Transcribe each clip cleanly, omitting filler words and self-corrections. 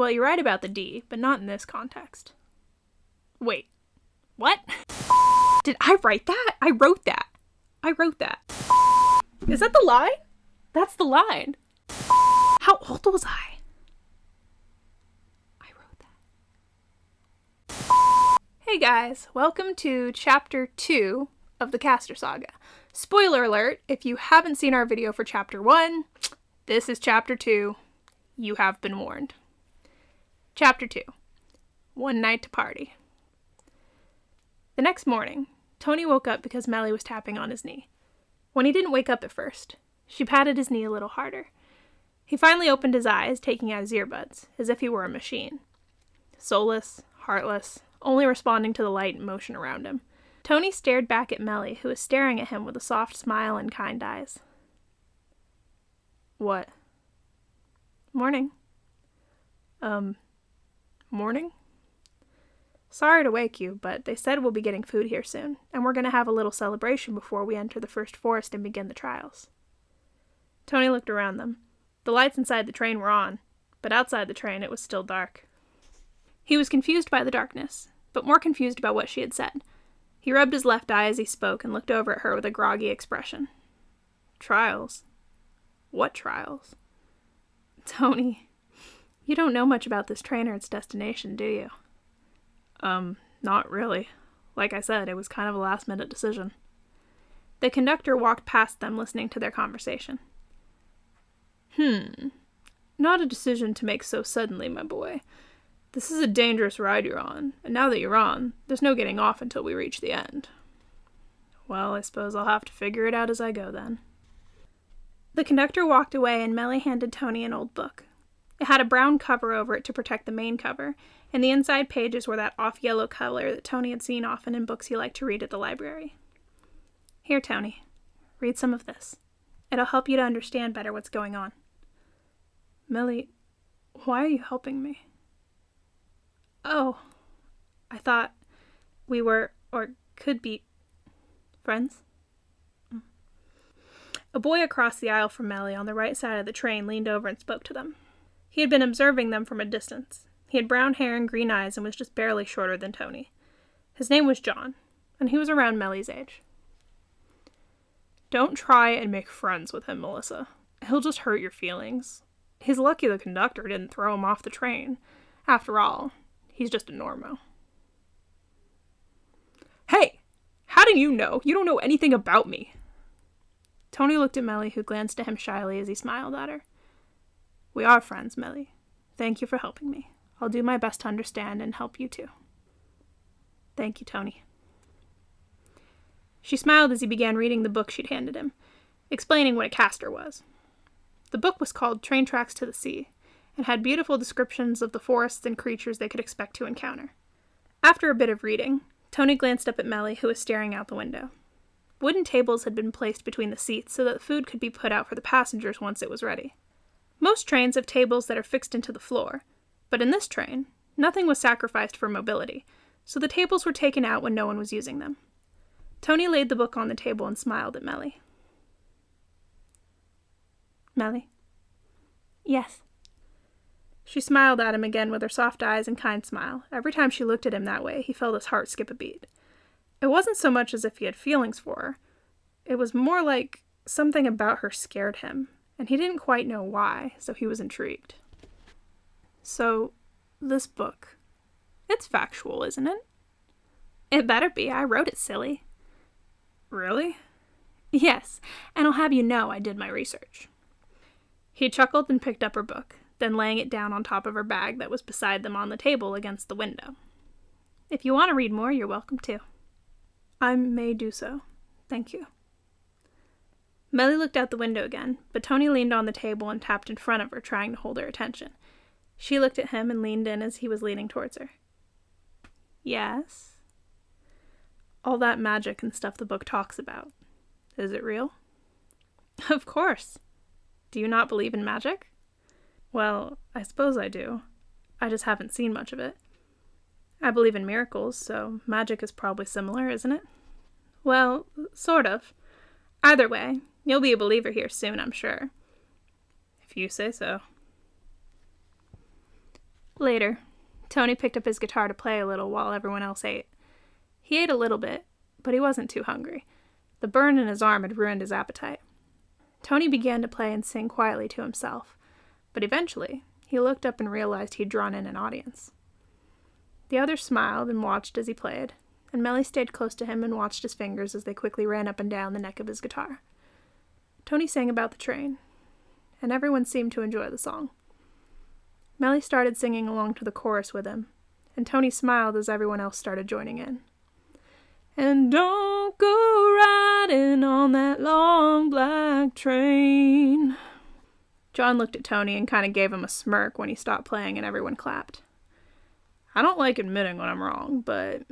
Well, you're right about the D, but not in this context. Wait, what? Did I write that? I wrote that. Is that the line? That's the line. How old was I? I wrote that. Hey guys, welcome to Chapter 2 of the Castor Saga. Spoiler alert, if you haven't seen our video for Chapter 1, this is Chapter 2. You have been warned. Chapter 2. One Night to Party. The next morning, Tony woke up because Meli was tapping on his knee. When he didn't wake up at first, she patted his knee a little harder. He finally opened his eyes, taking out his earbuds, as if he were a machine. Soulless, heartless, only responding to the light and motion around him. Tony stared back at Meli, who was staring at him with a soft smile and kind eyes. What? Morning. Morning? Sorry to wake you, but they said we'll be getting food here soon, and we're going to have a little celebration before we enter the first forest and begin the trials. Tony looked around them. The lights inside the train were on, but outside the train it was still dark. He was confused by the darkness, but more confused about what she had said. He rubbed his left eye as he spoke and looked over at her with a groggy expression. Trials? What trials? Tony, you don't know much about this train or its destination, do you? Not really. Like I said, it was kind of a last-minute decision. The conductor walked past them, listening to their conversation. Not a decision to make so suddenly, my boy. This is a dangerous ride you're on, and now that you're on, there's no getting off until we reach the end. Well, I suppose I'll have to figure it out as I go, then. The conductor walked away, and Meli handed Tony an old book. It had a brown cover over it to protect the main cover, and the inside pages were that off-yellow color that Tony had seen often in books he liked to read at the library. Here, Tony, read some of this. It'll help you to understand better what's going on. Meli, why are you helping me? Oh, I thought we were, or could be, friends. A boy across the aisle from Meli on the right side of the train leaned over and spoke to them. He had been observing them from a distance. He had brown hair and green eyes and was just barely shorter than Tony. His name was John, and he was around Meli's age. Don't try and make friends with him, Melissa. He'll just hurt your feelings. He's lucky the conductor didn't throw him off the train. After all, he's just a normo. Hey! How do you know? You don't know anything about me. Tony looked at Meli, who glanced at him shyly as he smiled at her. We are friends, Meli. Thank you for helping me. I'll do my best to understand and help you too. Thank you, Tony. She smiled as he began reading the book she'd handed him, explaining what a castor was. The book was called Train Tracks to the Sea, and had beautiful descriptions of the forests and creatures they could expect to encounter. After a bit of reading, Tony glanced up at Meli, who was staring out the window. Wooden tables had been placed between the seats so that the food could be put out for the passengers once it was ready. Most trains have tables that are fixed into the floor, but in this train, nothing was sacrificed for mobility, so the tables were taken out when no one was using them. Tony laid the book on the table and smiled at Meli. Meli? Yes. She smiled at him again with her soft eyes and kind smile. Every time she looked at him that way, he felt his heart skip a beat. It wasn't so much as if he had feelings for her. It was more like something about her scared him, and he didn't quite know why, so he was intrigued. So, this book, it's factual, isn't it? It better be. I wrote it, silly. Really? Yes, and I'll have you know I did my research. He chuckled and picked up her book, then laying it down on top of her bag that was beside them on the table against the window. If you want to read more, you're welcome to. I may do so. Thank you. Meli looked out the window again, but Tony leaned on the table and tapped in front of her, trying to hold her attention. She looked at him and leaned in as he was leaning towards her. Yes? All that magic and stuff the book talks about. Is it real? Of course. Do you not believe in magic? Well, I suppose I do. I just haven't seen much of it. I believe in miracles, so magic is probably similar, isn't it? Well, sort of. Either way, you'll be a believer here soon, I'm sure. If you say so. Later, Tony picked up his guitar to play a little while everyone else ate. He ate a little bit, but he wasn't too hungry. The burn in his arm had ruined his appetite. Tony began to play and sing quietly to himself, but eventually he looked up and realized he'd drawn in an audience. The others smiled and watched as he played, and Meli stayed close to him and watched his fingers as they quickly ran up and down the neck of his guitar. Tony sang about the train, and everyone seemed to enjoy the song. Meli started singing along to the chorus with him, and Tony smiled as everyone else started joining in. And don't go riding on that long black train. John looked at Tony and kind of gave him a smirk when he stopped playing and everyone clapped. I don't like admitting when I'm wrong, but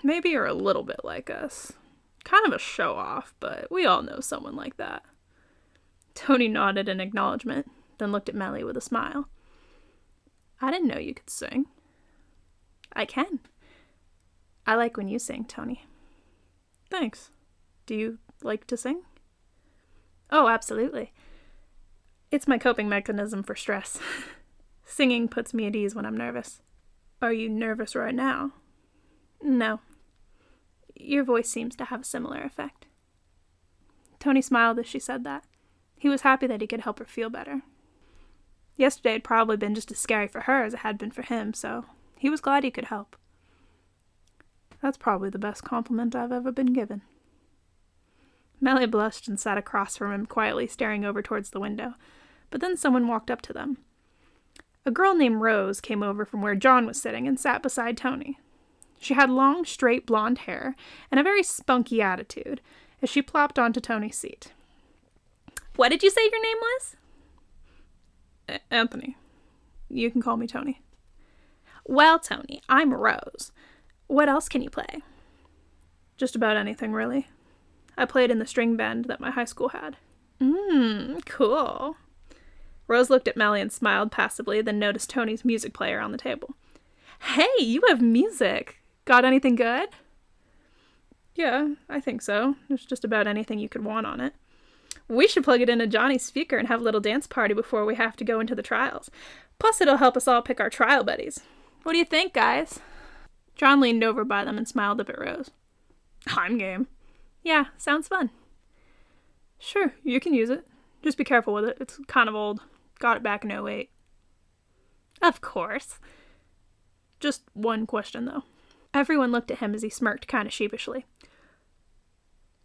maybe you're a little bit like us. Kind of a show-off, but we all know someone like that. Tony nodded in acknowledgement, then looked at Meli with a smile. I didn't know you could sing. I can. I like when you sing, Tony. Thanks. Do you like to sing? Oh, absolutely. It's my coping mechanism for stress. Singing puts me at ease when I'm nervous. Are you nervous right now? No. Your voice seems to have a similar effect. Tony smiled as she said that. He was happy that he could help her feel better. Yesterday had probably been just as scary for her as it had been for him, so he was glad he could help. That's probably the best compliment I've ever been given. Meli blushed and sat across from him, quietly staring over towards the window, but then someone walked up to them. A girl named Rose came over from where John was sitting and sat beside Tony. She had long, straight blonde hair and a very spunky attitude as she plopped onto Tony's seat. What did you say your name was? Anthony. You can call me Tony. Well, Tony, I'm Rose. What else can you play? Just about anything, really. I played in the string band that my high school had. Cool. Rose looked at Meli and smiled passively, then noticed Tony's music player on the table. Hey, you have music. Got anything good? Yeah, I think so. There's just about anything you could want on it. We should plug it into Johnny's speaker and have a little dance party before we have to go into the trials. Plus, it'll help us all pick our trial buddies. What do you think, guys? John leaned over by them and smiled up at Rose. I'm game. Yeah, sounds fun. Sure, you can use it. Just be careful with it. It's kind of old. Got it back in '08. Of course. Just one question, though. Everyone looked at him as he smirked kind of sheepishly.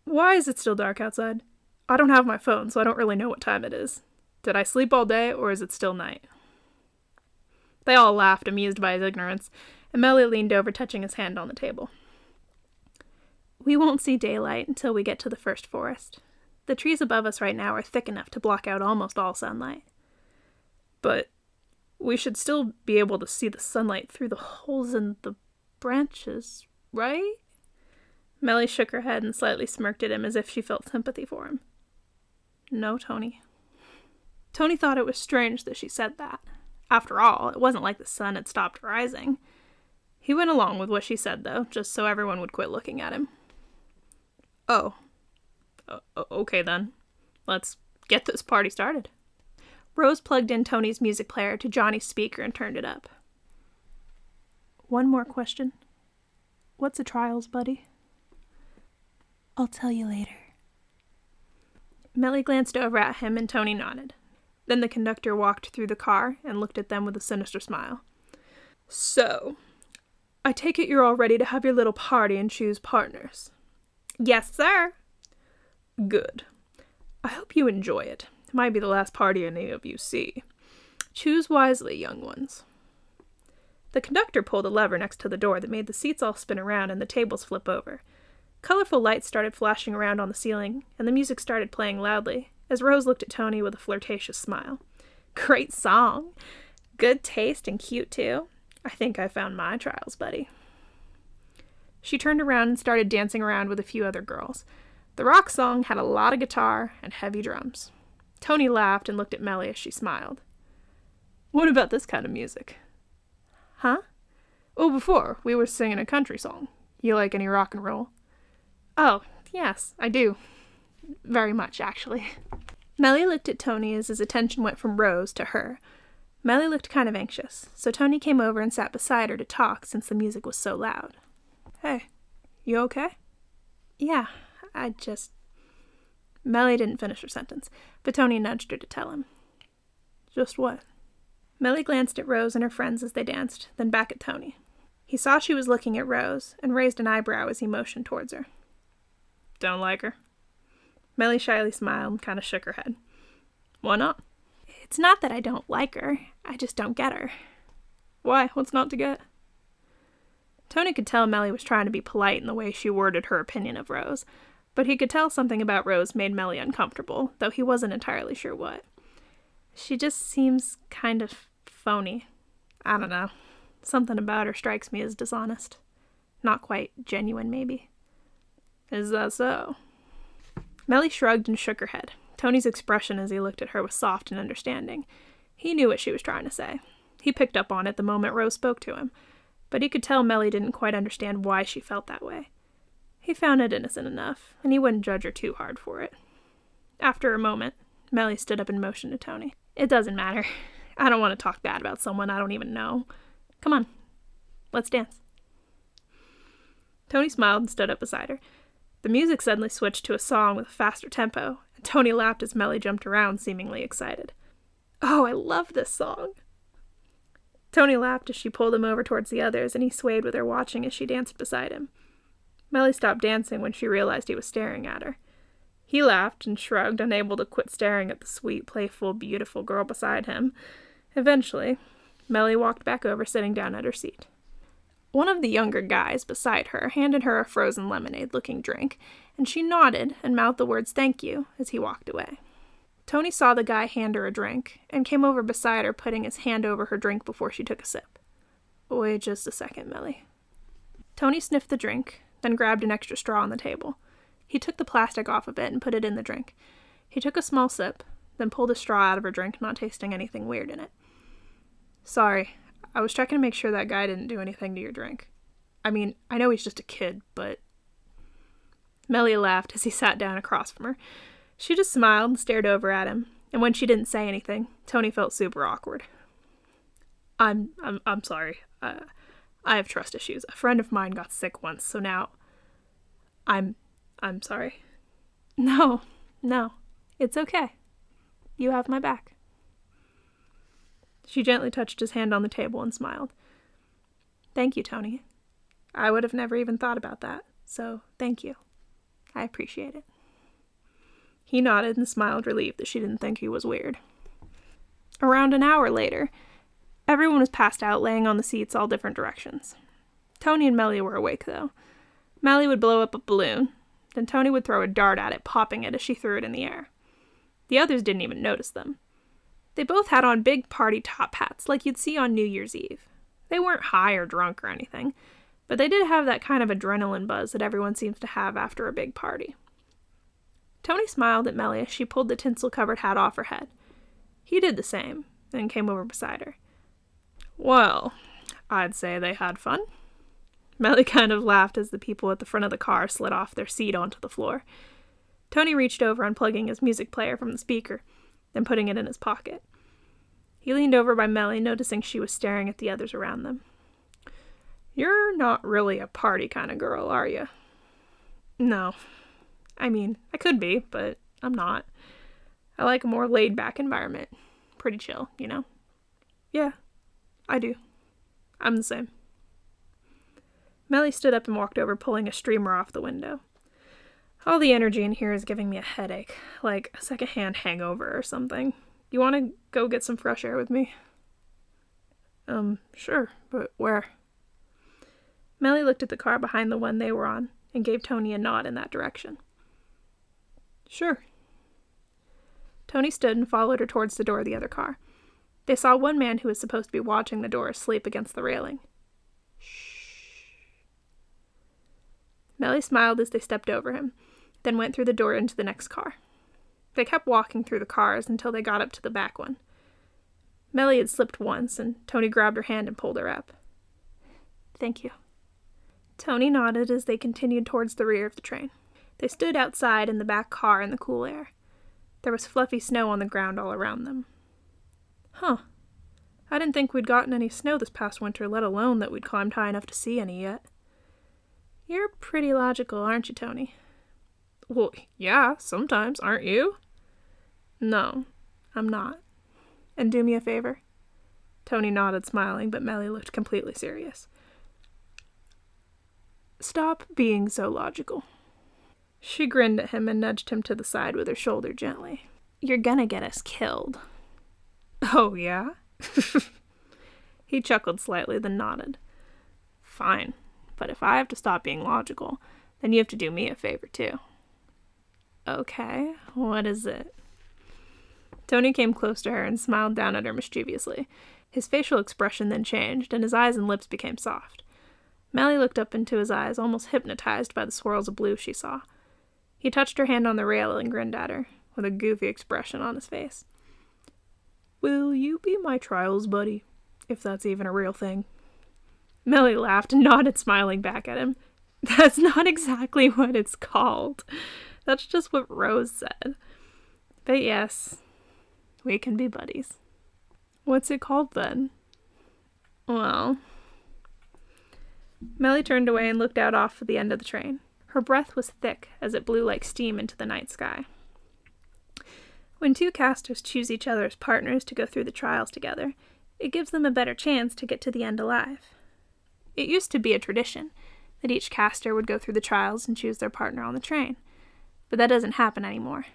Why is it still dark outside? I don't have my phone, so I don't really know what time it is. Did I sleep all day, or is it still night? They all laughed, amused by his ignorance, and Meli leaned over, touching his hand on the table. We won't see daylight until we get to the first forest. The trees above us right now are thick enough to block out almost all sunlight. But we should still be able to see the sunlight through the holes in the branches, right? Meli shook her head and slightly smirked at him as if she felt sympathy for him. No, Tony. Tony thought it was strange that she said that. After all, it wasn't like the sun had stopped rising. He went along with what she said, though, just so everyone would quit looking at him. Oh. Okay, then. Let's get this party started. Rose plugged in Tony's music player to Johnny's speaker and turned it up. One more question. What's a trials, buddy? I'll tell you later. Meli glanced over at him and Tony nodded. Then the conductor walked through the car and looked at them with a sinister smile. So, I take it you're all ready to have your little party and choose partners. Yes, sir. Good. I hope you enjoy it. It might be the last party any of you see. Choose wisely, young ones. The conductor pulled a lever next to the door that made the seats all spin around and the tables flip over. Colorful lights started flashing around on the ceiling, and the music started playing loudly, as Rose looked at Tony with a flirtatious smile. Great song. Good taste and cute, too. I think I found my trials, buddy. She turned around and started dancing around with a few other girls. The rock song had a lot of guitar and heavy drums. Tony laughed and looked at Meli as she smiled. What about this kind of music? Huh? Oh, before, we were singing a country song. You like any rock and roll? Oh, yes, I do. Very much, actually. Meli looked at Tony as his attention went from Rose to her. Meli looked kind of anxious, so Tony came over and sat beside her to talk since the music was so loud. Hey, you okay? Yeah, Meli didn't finish her sentence, but Tony nudged her to tell him. Just what? Meli glanced at Rose and her friends as they danced, then back at Tony. He saw she was looking at Rose and raised an eyebrow as he motioned towards her. Don't like her? Meli shyly smiled and kind of shook her head. Why not? It's not that I don't like her, I just don't get her. Why? What's not to get? Tony could tell Meli was trying to be polite in the way she worded her opinion of Rose, but he could tell something about Rose made Meli uncomfortable, though he wasn't entirely sure what. She just seems kind of phony. I don't know. Something about her strikes me as dishonest. Not quite genuine, maybe. Is that so? Meli shrugged and shook her head. Tony's expression as he looked at her was soft and understanding. He knew what she was trying to say. He picked up on it the moment Rose spoke to him, but he could tell Meli didn't quite understand why she felt that way. He found it innocent enough, and he wouldn't judge her too hard for it. After a moment, Meli stood up and motioned to Tony. It doesn't matter. I don't want to talk bad about someone I don't even know. Come on, let's dance. Tony smiled and stood up beside her. The music suddenly switched to a song with a faster tempo, and Tony laughed as Meli jumped around, seemingly excited. Oh, I love this song. Tony laughed as she pulled him over towards the others, and he swayed with her, watching as she danced beside him. Meli stopped dancing when she realized he was staring at her. He laughed and shrugged, unable to quit staring at the sweet, playful, beautiful girl beside him. Eventually, Meli walked back over, sitting down at her seat. One of the younger guys beside her handed her a frozen lemonade-looking drink, and she nodded and mouthed the words "thank you" as he walked away. Tony saw the guy hand her a drink, and came over beside her, putting his hand over her drink before she took a sip. Wait just a second, Meli. Tony sniffed the drink, then grabbed an extra straw on the table. He took the plastic off of it and put it in the drink. He took a small sip, then pulled a straw out of her drink, not tasting anything weird in it. Sorry, I was checking to make sure that guy didn't do anything to your drink. I mean, I know he's just a kid, but... Meli laughed as he sat down across from her. She just smiled and stared over at him, and when she didn't say anything, Tony felt super awkward. I'm sorry. I have trust issues. A friend of mine got sick once, so now... I'm sorry. No, it's okay. You have my back. She gently touched his hand on the table and smiled. Thank you, Tony. I would have never even thought about that, so thank you. I appreciate it. He nodded and smiled, relieved that she didn't think he was weird. Around an hour later, everyone was passed out, laying on the seats all different directions. Tony and Meli were awake, though. Meli would blow up a balloon, then Tony would throw a dart at it, popping it as she threw it in the air. The others didn't even notice them. They both had on big party top hats, like you'd see on New Year's Eve. They weren't high or drunk or anything, but they did have that kind of adrenaline buzz that everyone seems to have after a big party. Tony smiled at Meli as she pulled the tinsel-covered hat off her head. He did the same, and came over beside her. Well, I'd say they had fun. Meli kind of laughed as the people at the front of the car slid off their seat onto the floor. Tony reached over, unplugging his music player from the speaker, then putting it in his pocket. He leaned over by Meli, noticing she was staring at the others around them. You're not really a party kind of girl, are you? No. I mean, I could be, but I'm not. I like a more laid-back environment. Pretty chill, you know? Yeah, I do. I'm the same. Meli stood up and walked over, pulling a streamer off the window. All the energy in here is giving me a headache, like a secondhand hangover or something. You want to go get some fresh air with me? Sure, but where? Meli looked at the car behind the one they were on and gave Tony a nod in that direction. Sure. Tony stood and followed her towards the door of the other car. They saw one man who was supposed to be watching the door asleep against the railing. Shh. Meli smiled as they stepped over him, then went through the door into the next car. They kept walking through the cars until they got up to the back one. Meli had slipped once, and Tony grabbed her hand and pulled her up. Thank you. Tony nodded as they continued towards the rear of the train. They stood outside in the back car in the cool air. There was fluffy snow on the ground all around them. Huh. I didn't think we'd gotten any snow this past winter, let alone that we'd climbed high enough to see any yet. You're pretty logical, aren't you, Tony? Well, yeah, sometimes, aren't you? No, I'm not. And do me a favor. Tony nodded, smiling, but Meli looked completely serious. Stop being so logical. She grinned at him and nudged him to the side with her shoulder gently. You're gonna get us killed. Oh, yeah? He chuckled slightly, then nodded. Fine, but if I have to stop being logical, then you have to do me a favor, too. Okay, what is it? Tony came close to her and smiled down at her mischievously. His facial expression then changed, and his eyes and lips became soft. Meli looked up into his eyes, almost hypnotized by the swirls of blue she saw. He touched her hand on the rail and grinned at her, with a goofy expression on his face. Will you be my trials buddy, if that's even a real thing? Meli laughed and nodded, smiling back at him. That's not exactly what it's called. That's just what Rose said. But yes, we can be buddies. What's it called then? Well... Meli turned away and looked out off at the end of the train. Her breath was thick as it blew like steam into the night sky. When two casters choose each other as partners to go through the trials together, it gives them a better chance to get to the end alive. It used to be a tradition that each caster would go through the trials and choose their partner on the train, but that doesn't happen anymore.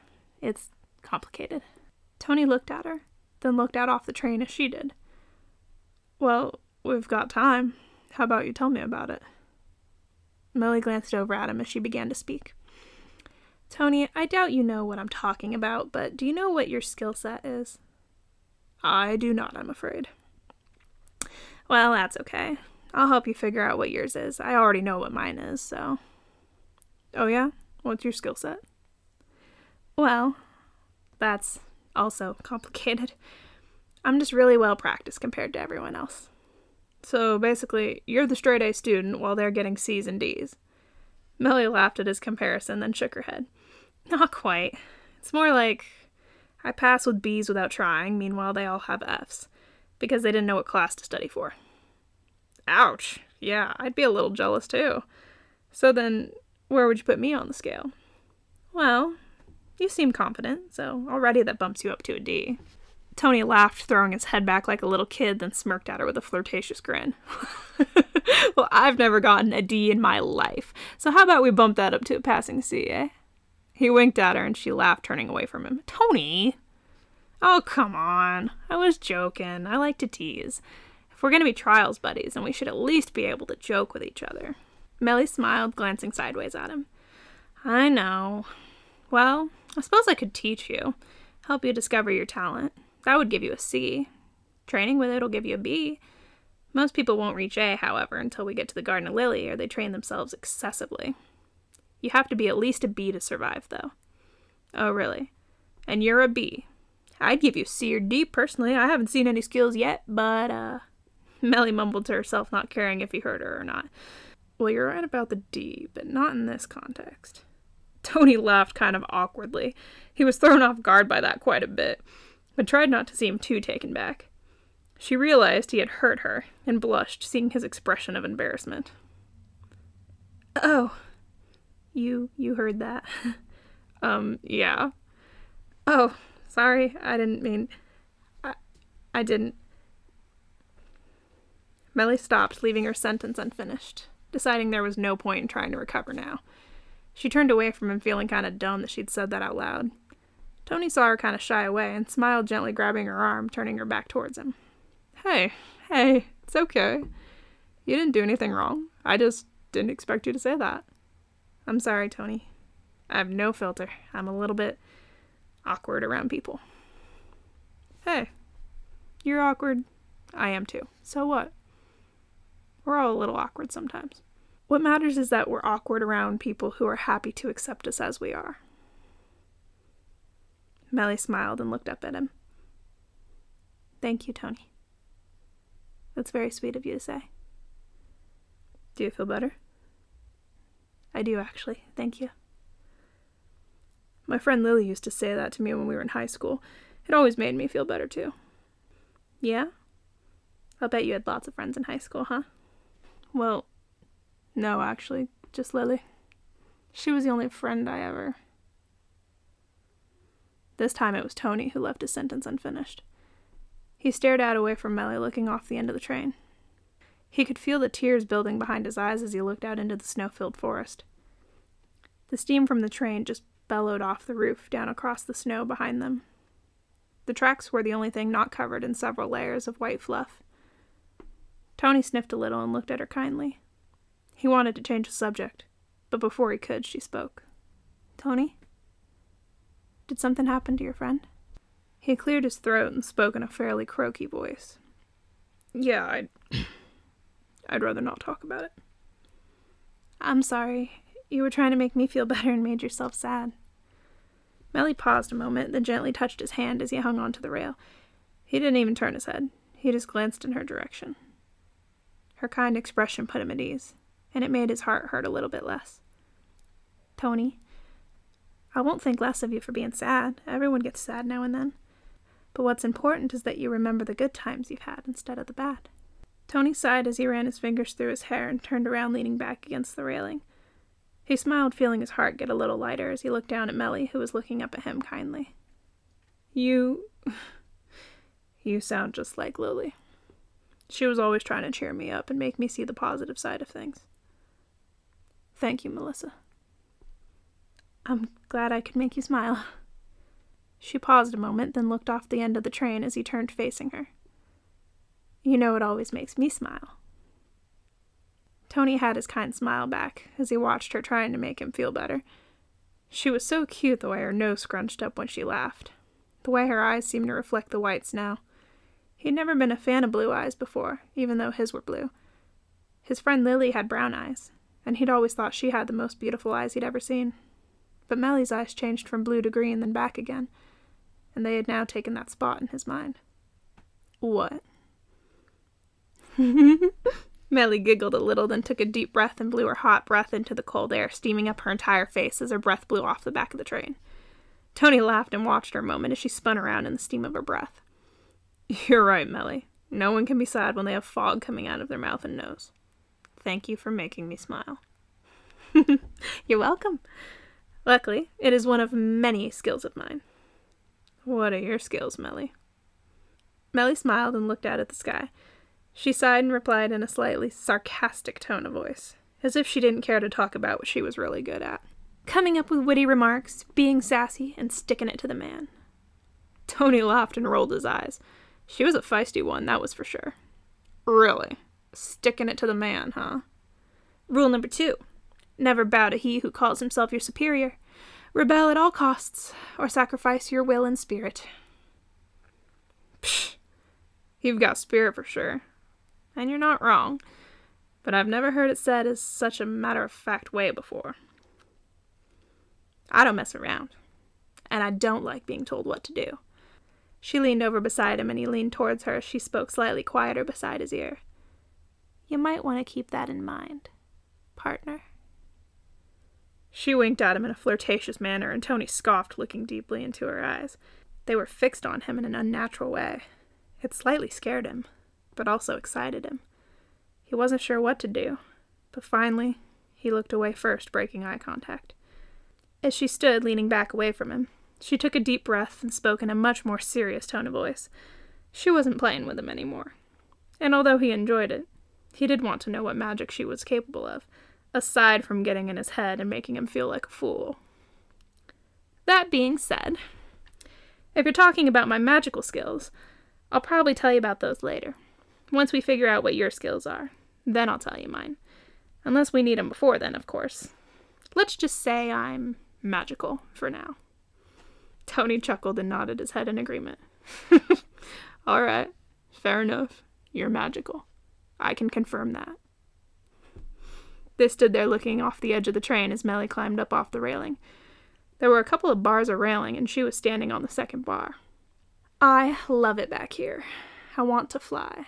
It's complicated. Tony looked at her, then looked out off the train as she did. Well, we've got time. How about you tell me about it? Meli glanced over at him as she began to speak. Tony, I doubt you know what I'm talking about, but do you know what your skill set is? I do not, I'm afraid. Well, that's okay. I'll help you figure out what yours is. I already know what mine is, so... Oh yeah? What's your skill set? Well, that's also complicated. I'm just really well practiced compared to everyone else. So basically, you're the straight-A student while they're getting C's and D's. Meli laughed at his comparison, then shook her head. Not quite. It's more like I pass with B's without trying, meanwhile they all have F's, because they didn't know what class to study for. Ouch. Yeah, I'd be a little jealous too. So then, where would you put me on the scale? Well, you seem confident, so already that bumps you up to a D. Tony laughed, throwing his head back like a little kid, then smirked at her with a flirtatious grin. Well, I've never gotten a D in my life, so how about we bump that up to a passing C, eh? He winked at her, and she laughed, turning away from him. Tony! Oh, come on. I was joking. I like to tease. If we're going to be trials buddies, then we should at least be able to joke with each other. Meli smiled, glancing sideways at him. I know. Well, I suppose I could teach you. Help you discover your talent. That would give you a C. Training with it will give you a B. Most people won't reach A, however, until we get to the Garden of Lily, or they train themselves excessively. You have to be at least a B to survive, though. Oh, really? And you're a B. I'd give you C or D, personally. I haven't seen any skills yet, but, Meli mumbled to herself, not caring if he heard her or not. Well, you're right about the D, but not in this context. Tony laughed kind of awkwardly. He was thrown off guard by that quite a bit, but tried not to seem too taken back. She realized he had hurt her, and blushed, seeing his expression of embarrassment. Oh, you heard that? Yeah. Oh, sorry, I didn't mean... I didn't... Meli stopped, leaving her sentence unfinished, deciding there was no point in trying to recover now. She turned away from him, feeling kind of dumb that she'd said that out loud. Tony saw her kind of shy away and smiled, gently grabbing her arm, turning her back towards him. Hey, it's okay. You didn't do anything wrong. I just didn't expect you to say that. I'm sorry, Tony. I have no filter. I'm a little bit awkward around people. Hey, you're awkward. I am too. So what? We're all a little awkward sometimes. What matters is that we're awkward around people who are happy to accept us as we are. Meli smiled and looked up at him. Thank you, Tony. That's very sweet of you to say. Do you feel better? I do, actually. Thank you. My friend Lily used to say that to me when we were in high school. It always made me feel better, too. Yeah? I'll bet you had lots of friends in high school, huh? Well, no, actually, just Lily. She was the only friend I ever... This time it was Tony who left his sentence unfinished. He stared out away from Meli, looking off the end of the train. He could feel the tears building behind his eyes as he looked out into the snow-filled forest. The steam from the train just bellowed off the roof down across the snow behind them. The tracks were the only thing not covered in several layers of white fluff. Tony sniffed a little and looked at her kindly. He wanted to change the subject, but before he could, she spoke. "Tony? Did something happen to your friend?" He cleared his throat and spoke in a fairly croaky voice. "Yeah, I'd rather not talk about it." "I'm sorry. You were trying to make me feel better and made yourself sad." Meli paused a moment, then gently touched his hand as he hung onto the rail. He didn't even turn his head. He just glanced in her direction. Her kind expression put him at ease, and it made his heart hurt a little bit less. "Tony, I won't think less of you for being sad. Everyone gets sad now and then. But what's important is that you remember the good times you've had instead of the bad." Tony sighed as he ran his fingers through his hair and turned around, leaning back against the railing. He smiled, feeling his heart get a little lighter as he looked down at Meli, who was looking up at him kindly. You sound just like Lily. She was always trying to cheer me up and make me see the positive side of things." "Thank you, Melissa." "I'm glad I could make you smile." She paused a moment, then looked off the end of the train as he turned facing her. "You know it always makes me smile." Tony had his kind smile back as he watched her trying to make him feel better. She was so cute the way her nose scrunched up when she laughed, the way her eyes seemed to reflect the white snow. He'd never been a fan of blue eyes before, even though his were blue. His friend Lily had brown eyes, and he'd always thought she had the most beautiful eyes he'd ever seen. But Meli's eyes changed from blue to green, then back again, and they had now taken that spot in his mind. "What?" Meli giggled a little, then took a deep breath and blew her hot breath into the cold air, steaming up her entire face as her breath blew off the back of the train. Tony laughed and watched her a moment as she spun around in the steam of her breath. "You're right, Meli. No one can be sad when they have fog coming out of their mouth and nose. Thank you for making me smile." "You're welcome. Luckily, it is one of many skills of mine." "What are your skills, Meli?" Meli smiled and looked out at the sky. She sighed and replied in a slightly sarcastic tone of voice, as if she didn't care to talk about what she was really good at. "Coming up with witty remarks, being sassy, and sticking it to the man." Tony laughed and rolled his eyes. She was a feisty one, that was for sure. "Really? Sticking it to the man, huh?" "Rule number 2. Never bow to he who calls himself your superior. Rebel at all costs, or sacrifice your will and spirit." "Psh! You've got spirit for sure. And you're not wrong. But I've never heard it said as such a matter-of-fact way before." "I don't mess around. And I don't like being told what to do." She leaned over beside him, and he leaned towards her as she spoke slightly quieter beside his ear. "You might want to keep that in mind, partner." She winked at him in a flirtatious manner, and Tony scoffed, looking deeply into her eyes. They were fixed on him in an unnatural way. It slightly scared him, but also excited him. He wasn't sure what to do, but finally, he looked away first, breaking eye contact. As she stood, leaning back away from him, she took a deep breath and spoke in a much more serious tone of voice. She wasn't playing with him anymore. And although he enjoyed it, he did want to know what magic she was capable of, aside from getting in his head and making him feel like a fool. "That being said, if you're talking about my magical skills, I'll probably tell you about those later. Once we figure out what your skills are, then I'll tell you mine. Unless we need them before then, of course. Let's just say I'm magical for now." Tony chuckled and nodded his head in agreement. "All right, fair enough. You're magical. I can confirm that." They stood there looking off the edge of the train as Meli climbed up off the railing. There were a couple of bars of railing, and she was standing on the second bar. "I love it back here. I want to fly."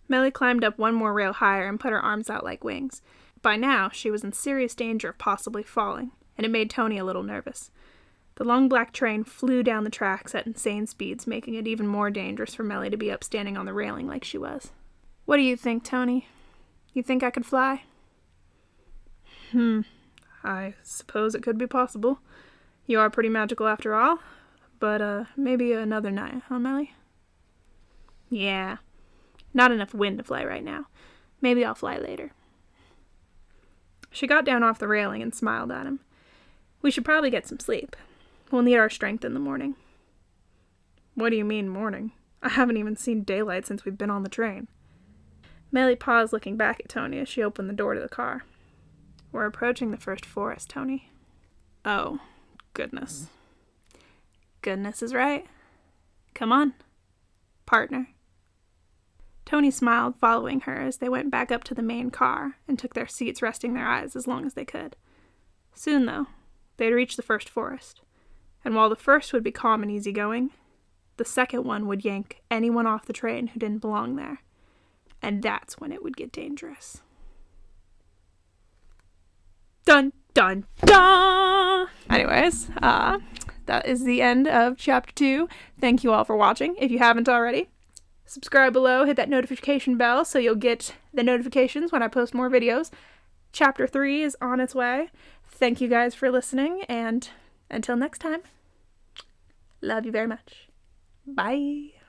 Meli climbed up one more rail higher and put her arms out like wings. By now, she was in serious danger of possibly falling, and it made Tony a little nervous. The long black train flew down the tracks at insane speeds, making it even more dangerous for Meli to be up standing on the railing like she was. What do you think, Tony? You think I could fly? I suppose it could be possible. You are pretty magical after all. But, maybe another night, huh, Meli? Yeah. Not enough wind to fly right now. Maybe I'll fly later. She got down off the railing and smiled at him. We should probably get some sleep. We'll need our strength in the morning. What do you mean, morning? I haven't even seen daylight since we've been on the train. Meli paused, looking back at Tony as she opened the door to the car. We're approaching the first forest, Tony. Oh, goodness. Goodness is right. Come on, partner. Tony smiled, following her as they went back up to the main car and took their seats, resting their eyes as long as they could. Soon, though, they'd reach the first forest, and while the first would be calm and easygoing, the second one would yank anyone off the train who didn't belong there, and that's when it would get dangerous. Dun, dun, dun! Anyways, that is the end of Chapter 2. Thank you all for watching. If you haven't already, subscribe below, hit that notification bell so you'll get the notifications when I post more videos. Chapter 3 is on its way. Thank you guys for listening, and until next time, love you very much. Bye.